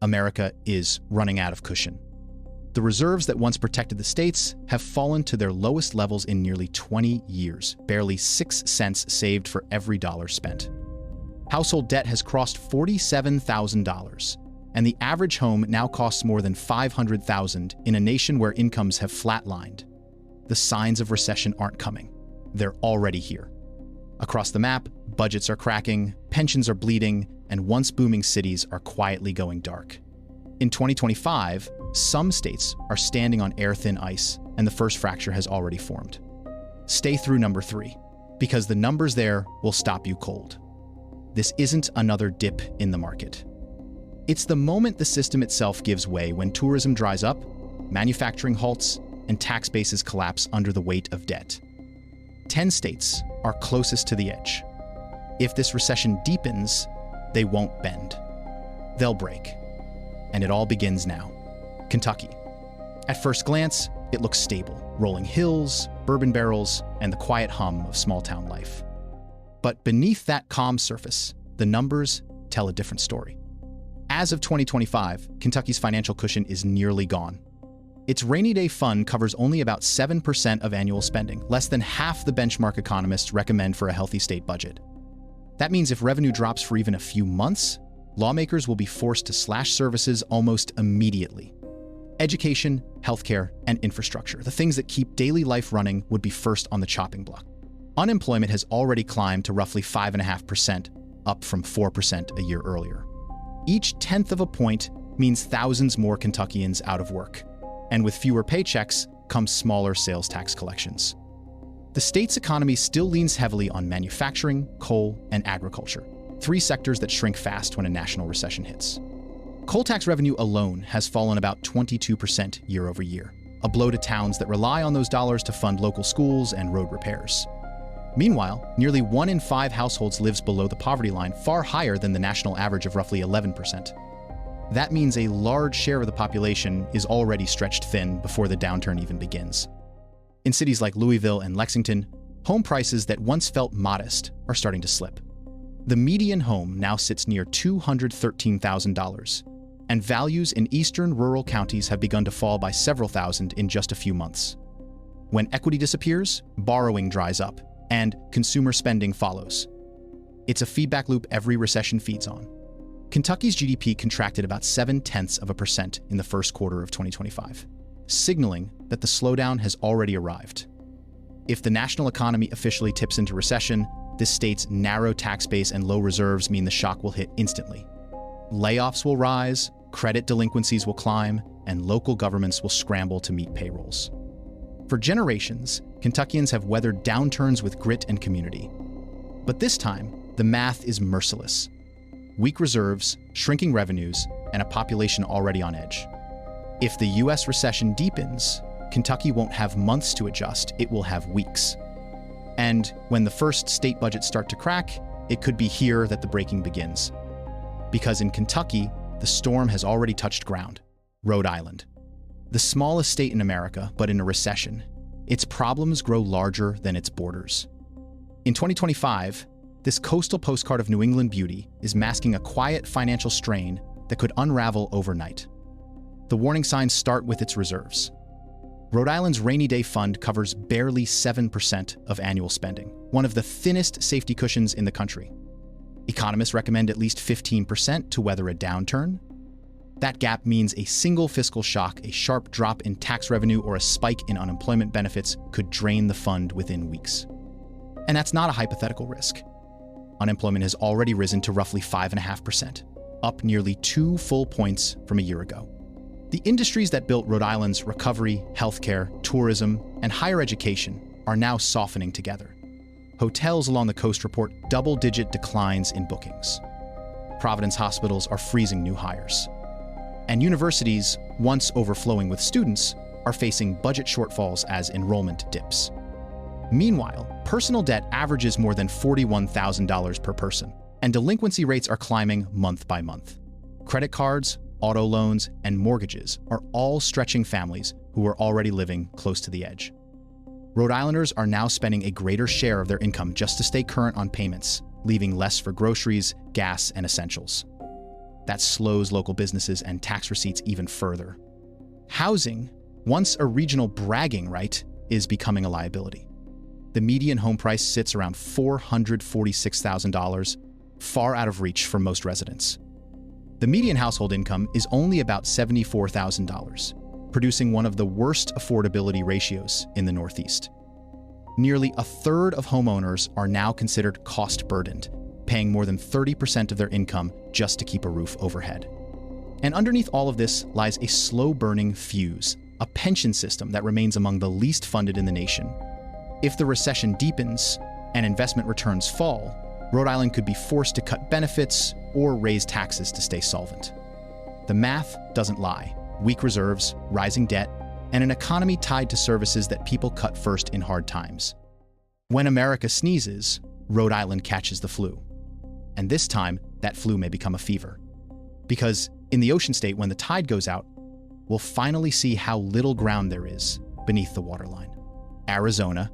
America is running out of cushion. The reserves that once protected the states have fallen to their lowest levels in nearly 20 years, barely 6 cents saved for every dollar spent. Household debt has crossed $47,000, and the average home now costs more than $500,000 in a nation where incomes have flatlined. The signs of recession aren't coming. They're already here. Across the map, budgets are cracking, pensions are bleeding, and once booming cities are quietly going dark. In 2025, some states are standing on air-thin ice, and the first fracture has already formed. Stay through number 3, because the numbers there will stop you cold. This isn't another dip in the market. It's the moment the system itself gives way when tourism dries up, manufacturing halts, and tax bases collapse under the weight of debt. 10 states are closest to the edge. If this recession deepens, they won't bend. They'll break. And it all begins now. Kentucky. At first glance, it looks stable. Rolling hills, bourbon barrels, and the quiet hum of small-town life. But beneath that calm surface, the numbers tell a different story. As of 2025, Kentucky's financial cushion is nearly gone. Its rainy day fund covers only about 7% of annual spending, less than half the benchmark economists recommend for a healthy state budget. That means if revenue drops for even a few months, lawmakers will be forced to slash services almost immediately. Education, healthcare, and infrastructure, the things that keep daily life running, would be first on the chopping block. Unemployment has already climbed to roughly 5.5%, up from 4% a year earlier. Each tenth of a point means thousands more Kentuckians out of work. And with fewer paychecks comes smaller sales tax collections. The state's economy still leans heavily on manufacturing, coal, and agriculture, 3 sectors that shrink fast when a national recession hits. Coal tax revenue alone has fallen about 22% year over year, a blow to towns that rely on those dollars to fund local schools and road repairs. Meanwhile, nearly 1 in 5 households lives below the poverty line, far higher than the national average of roughly 11%. That means a large share of the population is already stretched thin before the downturn even begins. In cities like Louisville and Lexington, home prices that once felt modest are starting to slip. The median home now sits near $213,000, and values in eastern rural counties have begun to fall by several thousand in just a few months. When equity disappears, borrowing dries up, and consumer spending follows. It's a feedback loop every recession feeds on. Kentucky's GDP contracted about 0.7% in the first quarter of 2025, signaling that the slowdown has already arrived. If the national economy officially tips into recession, this state's narrow tax base and low reserves mean the shock will hit instantly. Layoffs will rise, credit delinquencies will climb, and local governments will scramble to meet payrolls. For generations, Kentuckians have weathered downturns with grit and community. But this time, the math is merciless. Weak reserves, shrinking revenues, and a population already on edge. If the U.S. recession deepens, Kentucky won't have months to adjust, it will have weeks. And when the first state budgets start to crack, it could be here that the breaking begins. Because in Kentucky, the storm has already touched ground, Rhode Island. The smallest state in America, but in a recession, its problems grow larger than its borders. In 2025, this coastal postcard of New England beauty is masking a quiet financial strain that could unravel overnight. The warning signs start with its reserves. Rhode Island's rainy day fund covers barely 7% of annual spending, one of the thinnest safety cushions in the country. Economists recommend at least 15% to weather a downturn. That gap means a single fiscal shock, a sharp drop in tax revenue, or a spike in unemployment benefits could drain the fund within weeks. And that's not a hypothetical risk. Unemployment has already risen to roughly 5.5%, up nearly 2 full points from a year ago. The industries that built Rhode Island's recovery, healthcare, tourism, and higher education are now softening together. Hotels along the coast report double-digit declines in bookings. Providence hospitals are freezing new hires. And universities, once overflowing with students, are facing budget shortfalls as enrollment dips. Meanwhile, personal debt averages more than $41,000 per person, and delinquency rates are climbing month by month. Credit cards, auto loans, and mortgages are all stretching families who are already living close to the edge. Rhode Islanders are now spending a greater share of their income just to stay current on payments, leaving less for groceries, gas, and essentials. That slows local businesses and tax receipts even further. Housing, once a regional bragging right, is becoming a liability. The median home price sits around $446,000, far out of reach for most residents. The median household income is only about $74,000, producing one of the worst affordability ratios in the Northeast. Nearly a third of homeowners are now considered cost-burdened, paying more than 30% of their income just to keep a roof overhead. And underneath all of this lies a slow-burning fuse, a pension system that remains among the least funded in the nation. If the recession deepens and investment returns fall, Rhode Island could be forced to cut benefits or raise taxes to stay solvent. The math doesn't lie. Weak reserves, rising debt, and an economy tied to services that people cut first in hard times. When America sneezes, Rhode Island catches the flu. And this time, that flu may become a fever. Because in the ocean state, when the tide goes out, we'll finally see how little ground there is beneath the waterline. Arizona,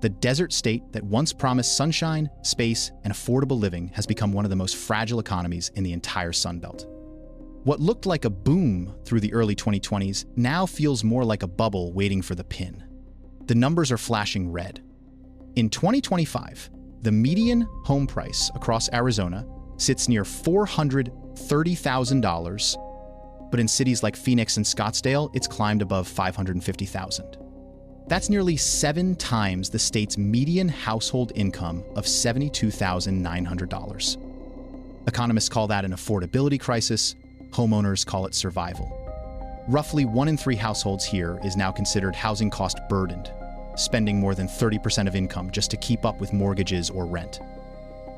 the desert state that once promised sunshine, space, and affordable living, has become one of the most fragile economies in the entire Sun Belt. What looked like a boom through the early 2020s now feels more like a bubble waiting for the pin. The numbers are flashing red. In 2025, the median home price across Arizona sits near $430,000, but in cities like Phoenix and Scottsdale, it's climbed above $550,000. That's nearly 7 times the state's median household income of $72,900. Economists call that an affordability crisis. Homeowners call it survival. Roughly 1 in 3 households here is now considered housing cost burdened, spending more than 30% of income just to keep up with mortgages or rent.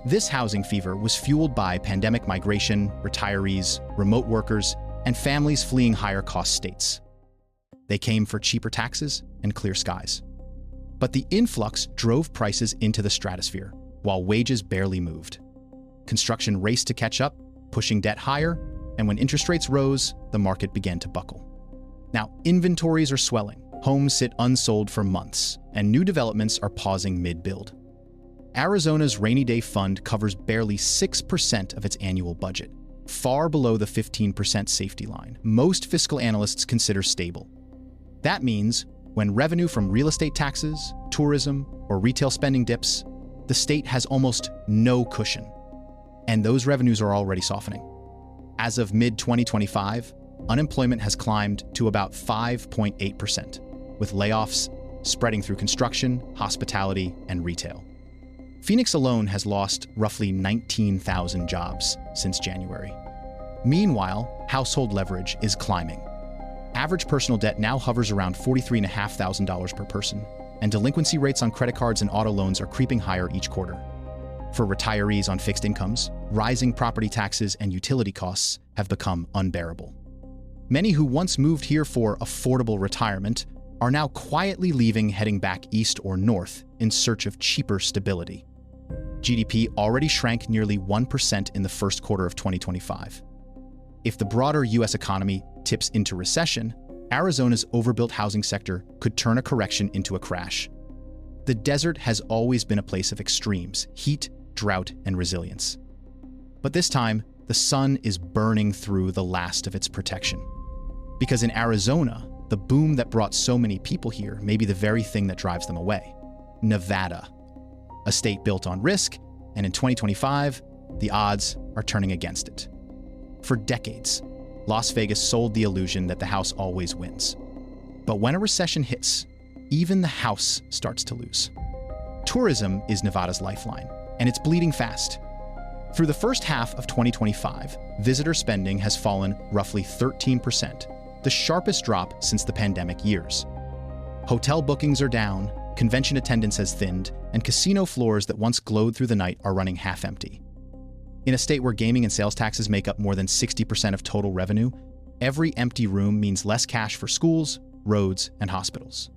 This housing fever was fueled by pandemic migration, retirees, remote workers, and families fleeing higher cost states. They came for cheaper taxes and clear skies. But the influx drove prices into the stratosphere, while wages barely moved. Construction raced to catch up, pushing debt higher, and when interest rates rose, the market began to buckle. Now, inventories are swelling, homes sit unsold for months, and new developments are pausing mid-build. Arizona's rainy day fund covers barely 6% of its annual budget, far below the 15% safety line most fiscal analysts consider stable. That means when revenue from real estate taxes, tourism, or retail spending dips, the state has almost no cushion. And those revenues are already softening. As of mid-2025, unemployment has climbed to about 5.8%, with layoffs spreading through construction, hospitality, and retail. Phoenix alone has lost roughly 19,000 jobs since January. Meanwhile, household leverage is climbing. Average personal debt now hovers around $43,500 per person, and delinquency rates on credit cards and auto loans are creeping higher each quarter. For retirees on fixed incomes, rising property taxes and utility costs have become unbearable. Many who once moved here for affordable retirement are now quietly leaving, heading back east or north in search of cheaper stability. GDP already shrank nearly 1% in the first quarter of 2025. If the broader U.S. economy tips into recession, Arizona's overbuilt housing sector could turn a correction into a crash. The desert has always been a place of extremes: heat, drought, and resilience. But this time, the sun is burning through the last of its protection. Because in Arizona, the boom that brought so many people here may be the very thing that drives them away. Nevada, a state built on risk, and in 2025, the odds are turning against it. For decades, Las Vegas sold the illusion that the house always wins. But when a recession hits, even the house starts to lose. Tourism is Nevada's lifeline, and it's bleeding fast. Through the first half of 2025, visitor spending has fallen roughly 13%, the sharpest drop since the pandemic years. Hotel bookings are down, convention attendance has thinned, and casino floors that once glowed through the night are running half empty. In a state where gaming and sales taxes make up more than 60% of total revenue, every empty room means less cash for schools, roads, and hospitals.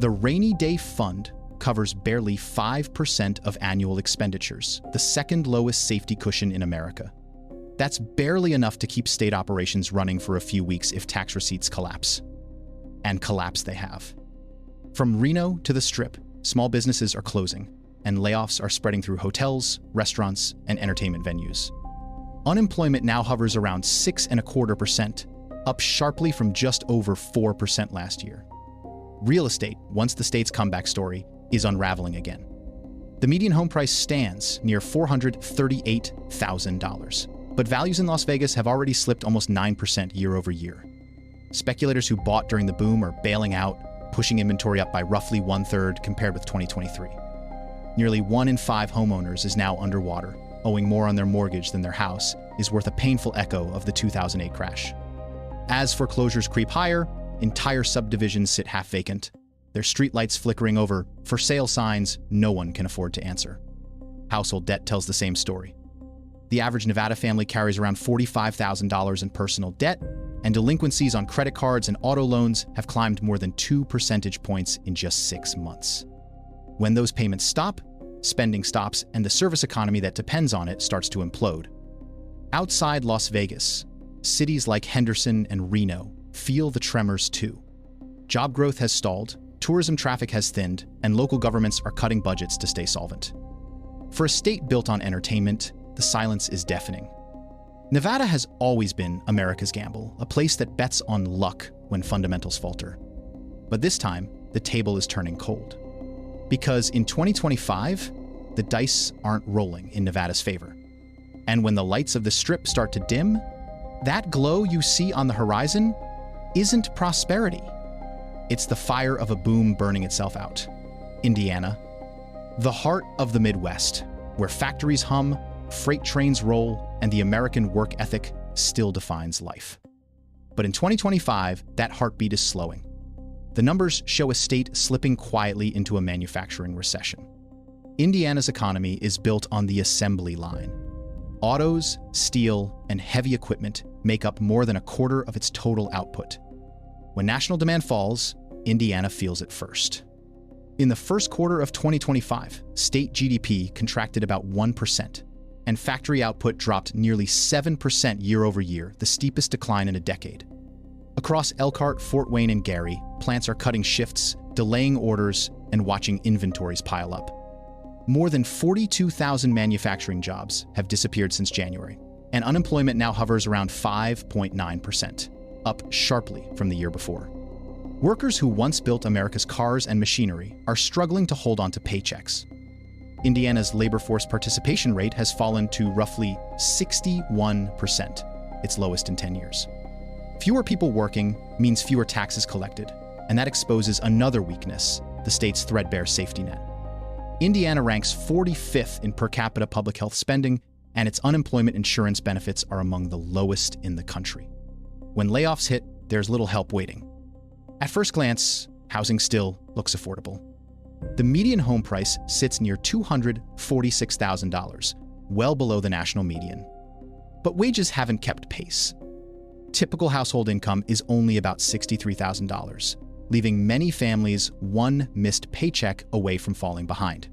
The Rainy Day Fund covers barely 5% of annual expenditures, the second lowest safety cushion in America. That's barely enough to keep state operations running for a few weeks if tax receipts collapse. And collapse they have. From Reno to the Strip, small businesses are closing, and layoffs are spreading through hotels, restaurants, and entertainment venues. Unemployment now hovers around 6.25%, up sharply from just over 4% last year. Real estate, once the state's comeback story, is unraveling again. The median home price stands near $438,000, but values in Las Vegas have already slipped almost 9% year over year. Speculators who bought during the boom are bailing out, pushing inventory up by roughly one-third compared with 2023. Nearly 1 in 5 homeowners is now underwater, owing more on their mortgage than their house is worth a painful echo of the 2008 crash. As foreclosures creep higher, entire subdivisions sit half vacant, their streetlights flickering over for sale signs no one can afford to answer. Household debt tells the same story. The average Nevada family carries around $45,000 in personal debt, and delinquencies on credit cards and auto loans have climbed more than 2 percentage points in just 6 months. When those payments stop, spending stops, and the service economy that depends on it starts to implode. Outside Las Vegas, cities like Henderson and Reno feel the tremors too. Job growth has stalled, tourism traffic has thinned, and local governments are cutting budgets to stay solvent. For a state built on entertainment, the silence is deafening. Nevada has always been America's gamble, a place that bets on luck when fundamentals falter. But this time, the table is turning cold. Because in 2025, the dice aren't rolling in Nevada's favor. And when the lights of the Strip start to dim, that glow you see on the horizon isn't prosperity. It's the fire of a boom burning itself out. Indiana, the heart of the Midwest, where factories hum, freight trains roll, and the American work ethic still defines life. But in 2025, that heartbeat is slowing. The numbers show a state slipping quietly into a manufacturing recession. Indiana's economy is built on the assembly line. Autos, steel, and heavy equipment make up more than a quarter of its total output. When national demand falls, Indiana feels it first. In the first quarter of 2025, state GDP contracted about 1%, and factory output dropped nearly 7% year over year, the steepest decline in a decade. Across Elkhart, Fort Wayne, and Gary, plants are cutting shifts, delaying orders, and watching inventories pile up. More than 42,000 manufacturing jobs have disappeared since January, and unemployment now hovers around 5.9%, up sharply from the year before. Workers who once built America's cars and machinery are struggling to hold on to paychecks. Indiana's labor force participation rate has fallen to roughly 61%, its lowest in 10 years. Fewer people working means fewer taxes collected, and that exposes another weakness, the state's threadbare safety net. Indiana ranks 45th in per capita public health spending, and its unemployment insurance benefits are among the lowest in the country. When layoffs hit, there's little help waiting. At first glance, housing still looks affordable. The median home price sits near $246,000, well below the national median. But wages haven't kept pace. Typical household income is only about $63,000, leaving many families one missed paycheck away from falling behind.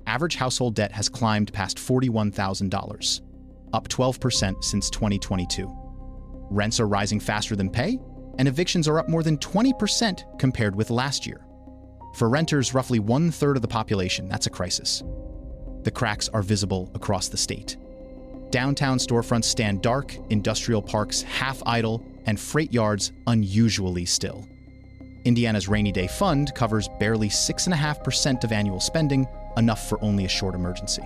Average household debt has climbed past $41,000, up 12% since 2022. Rents are rising faster than pay, and evictions are up more than 20% compared with last year. For renters, roughly 1/3 of the population, that's a crisis. The cracks are visible across the state. Downtown storefronts stand dark, industrial parks half idle, and freight yards unusually still. Indiana's rainy day fund covers barely 6.5% of annual spending, enough for only a short emergency.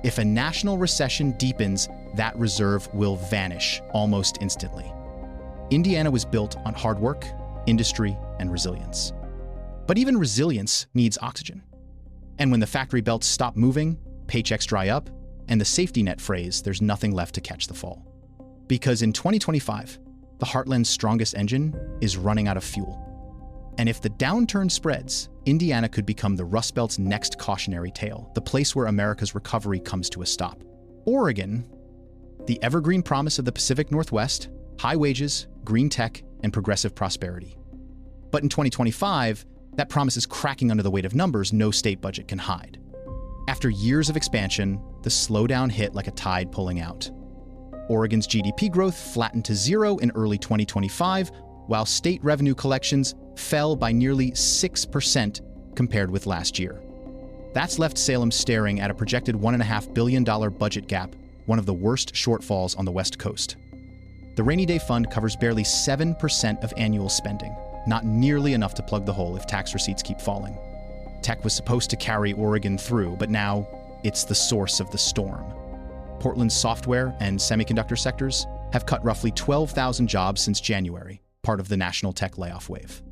If a national recession deepens, that reserve will vanish almost instantly. Indiana was built on hard work, industry, and resilience. But even resilience needs oxygen. And when the factory belts stop moving, paychecks dry up, and the safety net frays, there's nothing left to catch the fall. Because in 2025, the Heartland's strongest engine is running out of fuel. And if the downturn spreads, Indiana could become the Rust Belt's next cautionary tale, the place where America's recovery comes to a stop. Oregon, the evergreen promise of the Pacific Northwest, high wages, green tech, and progressive prosperity. But in 2025, that promise is cracking under the weight of numbers no state budget can hide. After years of expansion, the slowdown hit like a tide pulling out. Oregon's GDP growth flattened to zero in early 2025, while state revenue collections fell by nearly 6% compared with last year. That's left Salem staring at a projected $1.5 billion budget gap one of the worst shortfalls on the West Coast. The rainy day fund covers barely 7% of annual spending, not nearly enough to plug the hole if tax receipts keep falling. Tech was supposed to carry Oregon through, but now it's the source of the storm. Portland's software and semiconductor sectors have cut roughly 12,000 jobs since January, part of the national tech layoff wave.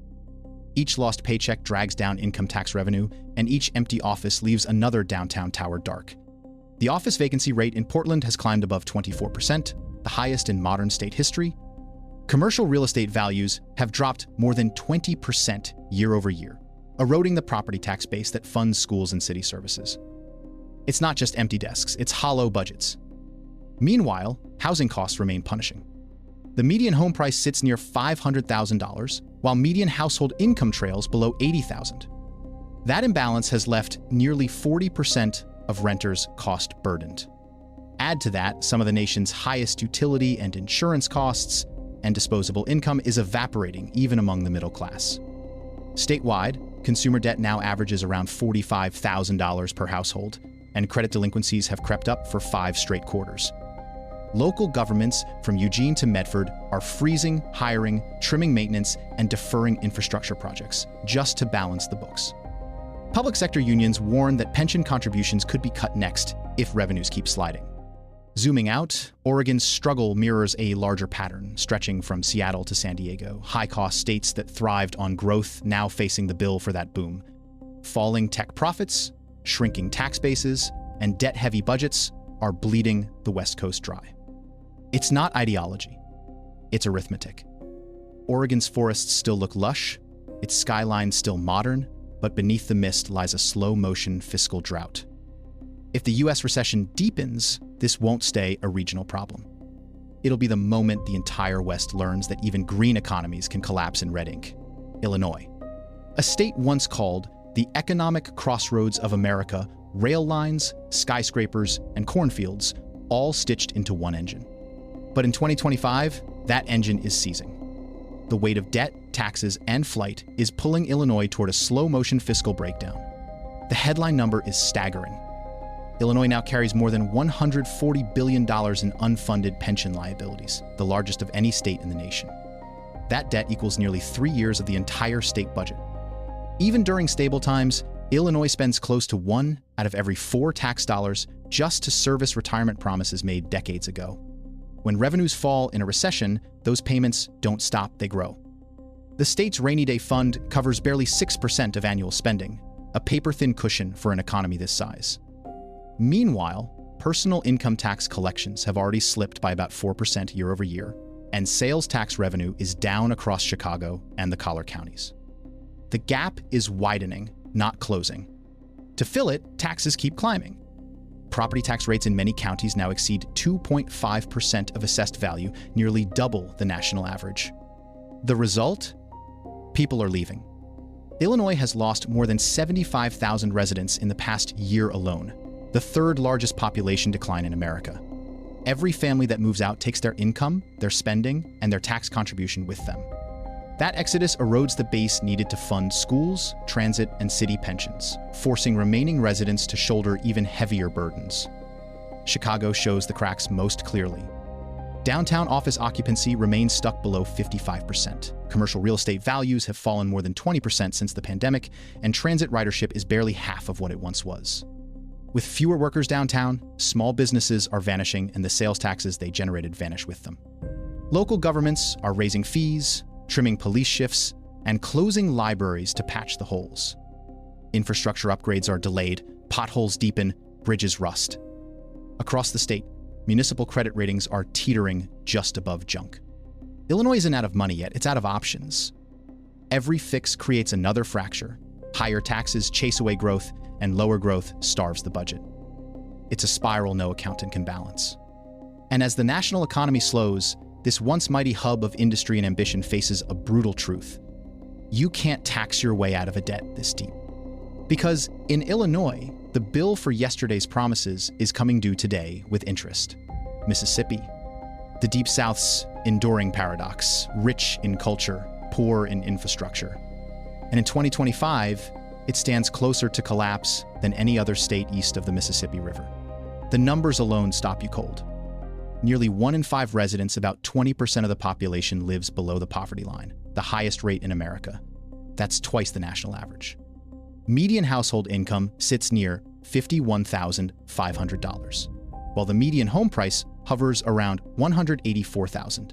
Each lost paycheck drags down income tax revenue, and each empty office leaves another downtown tower dark. The office vacancy rate in Portland has climbed above 24%, the highest in modern state history. Commercial real estate values have dropped more than 20% year over year, eroding the property tax base that funds schools and city services. It's not just empty desks, it's hollow budgets. Meanwhile, housing costs remain punishing. The median home price sits near $500,000, while median household income trails below $80,000. That imbalance has left nearly 40% of renters cost-burdened. Add to that some of the nation's highest utility and insurance costs, and disposable income is evaporating even among the middle class. Statewide, consumer debt now averages around $45,000 per household, and credit delinquencies have crept up for 5 straight quarters. Local governments from Eugene to Medford are freezing, hiring, trimming maintenance, and deferring infrastructure projects just to balance the books. Public sector unions warn that pension contributions could be cut next if revenues keep sliding. Zooming out, Oregon's struggle mirrors a larger pattern, stretching from Seattle to San Diego, high-cost states that thrived on growth now facing the bill for that boom. Falling tech profits, shrinking tax bases, and debt-heavy budgets are bleeding the West Coast dry. It's not ideology, it's arithmetic. Oregon's forests still look lush, its skyline still modern, but beneath the mist lies a slow-motion fiscal drought. If the U.S. recession deepens, this won't stay a regional problem. It'll be the moment the entire West learns that even green economies can collapse in red ink. Illinois. A state once called the economic crossroads of America, rail lines, skyscrapers, and cornfields, all stitched into one engine. But in 2025, that engine is seizing. The weight of debt, taxes, and flight is pulling Illinois toward a slow-motion fiscal breakdown. The headline number is staggering. Illinois now carries more than $140 billion in unfunded pension liabilities, the largest of any state in the nation. That debt equals nearly 3 years of the entire state budget. Even during stable times, Illinois spends close to 1 out of every 4 tax dollars just to service retirement promises made decades ago. When revenues fall in a recession, those payments don't stop, they grow. The state's rainy day fund covers barely 6% of annual spending, a paper-thin cushion for an economy this size. Meanwhile, personal income tax collections have already slipped by about 4% year over year, and sales tax revenue is down across Chicago and the collar counties. The gap is widening, not closing. To fill it, taxes keep climbing. Property tax rates in many counties now exceed 2.5% of assessed value, nearly double the national average. The result? People are leaving. Illinois has lost more than 75,000 residents in the past year alone, the 3rd largest population decline in America. Every family that moves out takes their income, their spending, and their tax contribution with them. That exodus erodes the base needed to fund schools, transit, and city pensions, forcing remaining residents to shoulder even heavier burdens. Chicago shows the cracks most clearly. Downtown office occupancy remains stuck below 55%. Commercial real estate values have fallen more than 20% since the pandemic, and transit ridership is barely half of what it once was. With fewer workers downtown, small businesses are vanishing, and the sales taxes they generated vanish with them. Local governments are raising fees, trimming police shifts, and closing libraries to patch the holes. Infrastructure upgrades are delayed, potholes deepen, bridges rust. Across the state, municipal credit ratings are teetering just above junk. Illinois isn't out of money yet, it's out of options. Every fix creates another fracture. Higher taxes chase away growth, and lower growth starves the budget. It's a spiral no accountant can balance. And as the national economy slows, this once mighty hub of industry and ambition faces a brutal truth. You can't tax your way out of a debt this deep. Because in Illinois, the bill for yesterday's promises is coming due today with interest. Mississippi, the Deep South's enduring paradox, rich in culture, poor in infrastructure. And in 2025, it stands closer to collapse than any other state east of the Mississippi River. The numbers alone stop you cold. Nearly 1 in 5 residents, about 20% of the population, lives below the poverty line, the highest rate in America. That's twice the national average. Median household income sits near $51,500, while the median home price hovers around $184,000.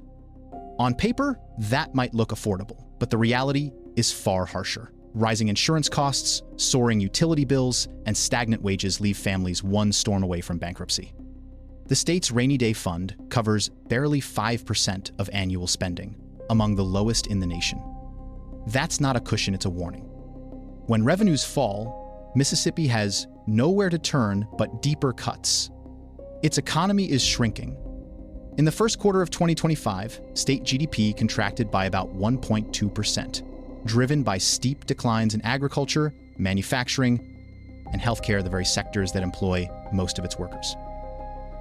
On paper, that might look affordable, but the reality is far harsher. Rising insurance costs, soaring utility bills, and stagnant wages leave families one storm away from bankruptcy. The state's rainy day fund covers barely 5% of annual spending, among the lowest in the nation. That's not a cushion, it's a warning. When revenues fall, Mississippi has nowhere to turn but deeper cuts. Its economy is shrinking. In the first quarter of 2025, state GDP contracted by about 1.2%, driven by steep declines in agriculture, manufacturing, and healthcare, the very sectors that employ most of its workers.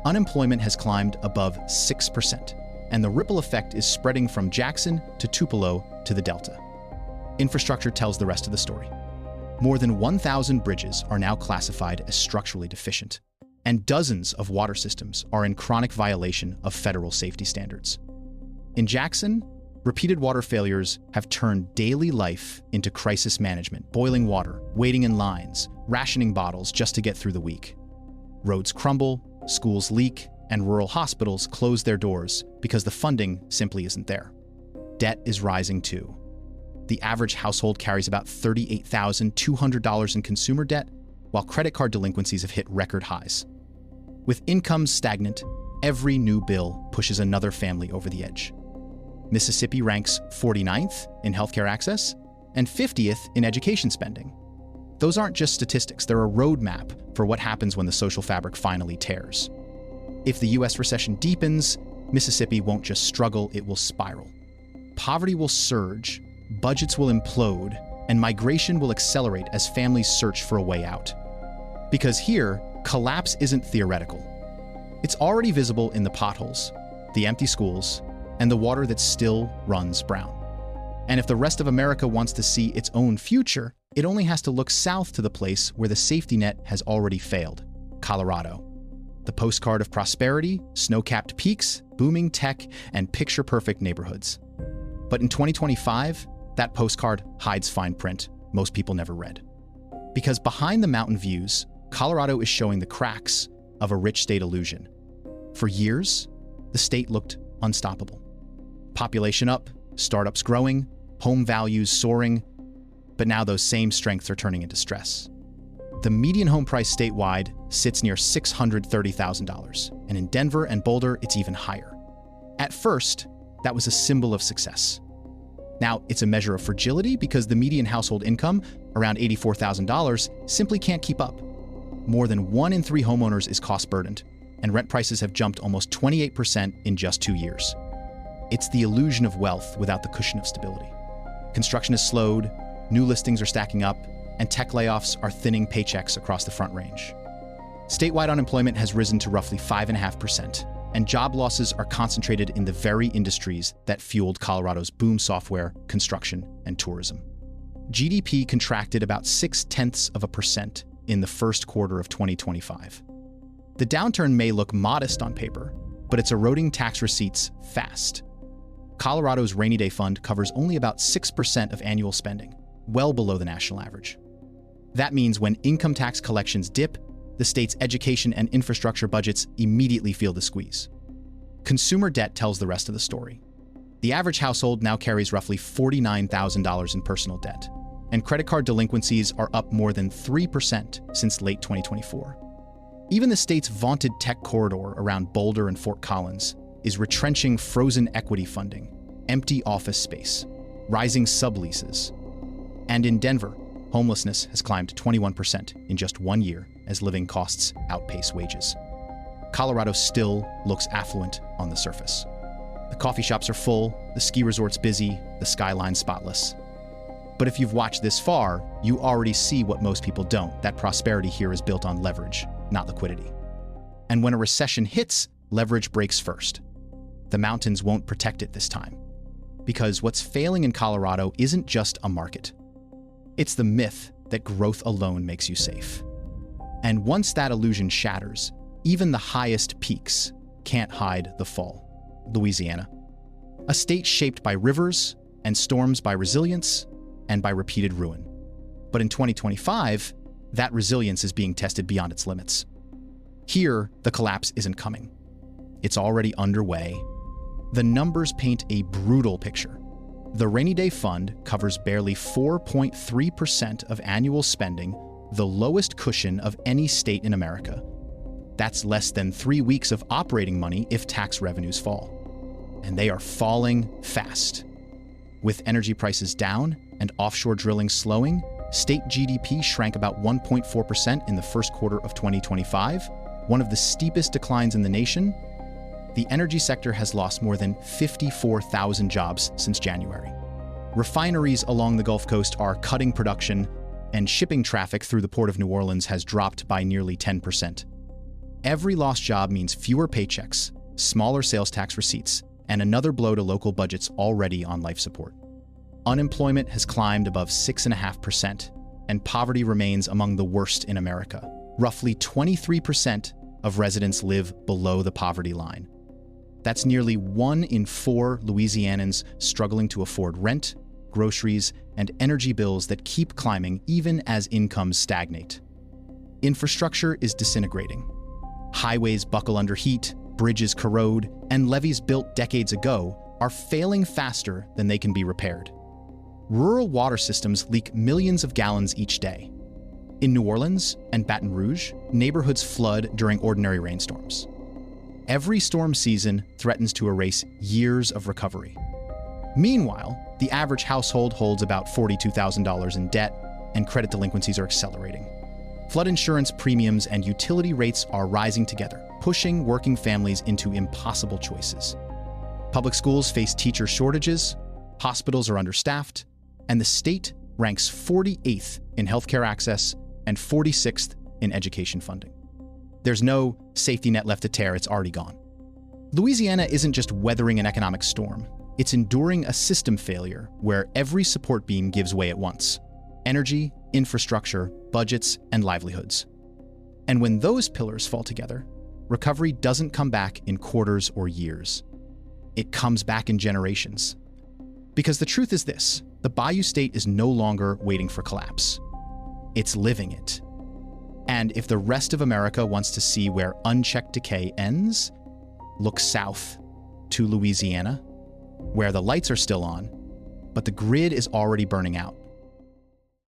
Unemployment has climbed above 6%, and the ripple effect is spreading from Jackson to Tupelo to the Delta. Infrastructure tells the rest of the story. More than 1,000 bridges are now classified as structurally deficient, and dozens of water systems are in chronic violation of federal safety standards. In Jackson, repeated water failures have turned daily life into crisis management, boiling water, waiting in lines, rationing bottles just to get through the week. Roads crumble, schools leak, and rural hospitals close their doors because the funding simply isn't there. Debt is rising too. The average household carries about $38,200 in consumer debt, while credit card delinquencies have hit record highs. With incomes stagnant, every new bill pushes another family over the edge. Mississippi ranks 49th in healthcare access and 50th in education spending. Those aren't just statistics, they're a roadmap for what happens when the social fabric finally tears. If the US recession deepens, Mississippi won't just struggle, it will spiral. Poverty will surge, budgets will implode, and migration will accelerate as families search for a way out. Because here, collapse isn't theoretical. It's already visible in the potholes, the empty schools, and the water that still runs brown. And if the rest of America wants to see its own future, it only has to look south to the place where the safety net has already failed: Colorado. The postcard of prosperity, snow-capped peaks, booming tech, and picture-perfect neighborhoods. But in 2025, that postcard hides fine print most people never read. Because behind the mountain views, Colorado is showing the cracks of a rich state illusion. For years, the state looked unstoppable. Population up, startups growing, home values soaring, but now those same strengths are turning into stress. The median home price statewide sits near $630,000, and in Denver and Boulder, it's even higher. At first, that was a symbol of success. Now, it's a measure of fragility because the median household income, around $84,000, simply can't keep up. More than 1 in 3 homeowners is cost-burdened, and rent prices have jumped almost 28% in just 2 years. It's the illusion of wealth without the cushion of stability. Construction has slowed, new listings are stacking up, and tech layoffs are thinning paychecks across the Front Range. Statewide unemployment has risen to roughly 5.5%, and job losses are concentrated in the very industries that fueled Colorado's boom: software, construction, and tourism. GDP contracted about 0.6% in the first quarter of 2025. The downturn may look modest on paper, but it's eroding tax receipts fast. Colorado's rainy day fund covers only about 6% of annual spending, well below the national average. That means when income tax collections dip, the state's education and infrastructure budgets immediately feel the squeeze. Consumer debt tells the rest of the story. The average household now carries roughly $49,000 in personal debt, and credit card delinquencies are up more than 3% since late 2024. Even the state's vaunted tech corridor around Boulder and Fort Collins is retrenching frozen equity funding, empty office space, rising subleases. And in Denver, homelessness has climbed 21% in just 1 year as living costs outpace wages. Colorado still looks affluent on the surface. The coffee shops are full, the ski resorts busy, the skyline spotless. But if you've watched this far, you already see what most people don't, that prosperity here is built on leverage, not liquidity. And when a recession hits, leverage breaks first. The mountains won't protect it this time. Because what's failing in Colorado isn't just a market. It's the myth that growth alone makes you safe. And once that illusion shatters, even the highest peaks can't hide the fall. Louisiana, a state shaped by rivers and storms, by resilience and by repeated ruin. But in 2025, that resilience is being tested beyond its limits. Here, the collapse isn't coming. It's already underway. The numbers paint a brutal picture. The rainy day fund covers barely 4.3% of annual spending, the lowest cushion of any state in America. That's less than 3 weeks of operating money if tax revenues fall. And they are falling fast. With energy prices down and offshore drilling slowing, state GDP shrank about 1.4% in the first quarter of 2025, one of the steepest declines in the nation. The energy sector has lost more than 54,000 jobs since January. Refineries along the Gulf Coast are cutting production, and shipping traffic through the port of New Orleans has dropped by nearly 10%. Every lost job means fewer paychecks, smaller sales tax receipts, and another blow to local budgets already on life support. Unemployment has climbed above 6.5%, and poverty remains among the worst in America. Roughly 23% of residents live below the poverty line. That's nearly 1 in 4 Louisianans struggling to afford rent, groceries, and energy bills that keep climbing even as incomes stagnate. Infrastructure is disintegrating. Highways buckle under heat, bridges corrode, and levees built decades ago are failing faster than they can be repaired. Rural water systems leak millions of gallons each day. In New Orleans and Baton Rouge, neighborhoods flood during ordinary rainstorms. Every storm season threatens to erase years of recovery. Meanwhile, the average household holds about $42,000 in debt, and credit delinquencies are accelerating. Flood insurance premiums and utility rates are rising together, pushing working families into impossible choices. Public schools face teacher shortages, hospitals are understaffed, and the state ranks 48th in healthcare access and 46th in education funding. There's no safety net left to tear, it's already gone. Louisiana isn't just weathering an economic storm, it's enduring a system failure where every support beam gives way at once: energy, infrastructure, budgets, and livelihoods. And when those pillars fall together, recovery doesn't come back in quarters or years. It comes back in generations. Because the truth is this: the Bayou State is no longer waiting for collapse. It's living it. And if the rest of America wants to see where unchecked decay ends, look south to Louisiana, where the lights are still on, but the grid is already burning out.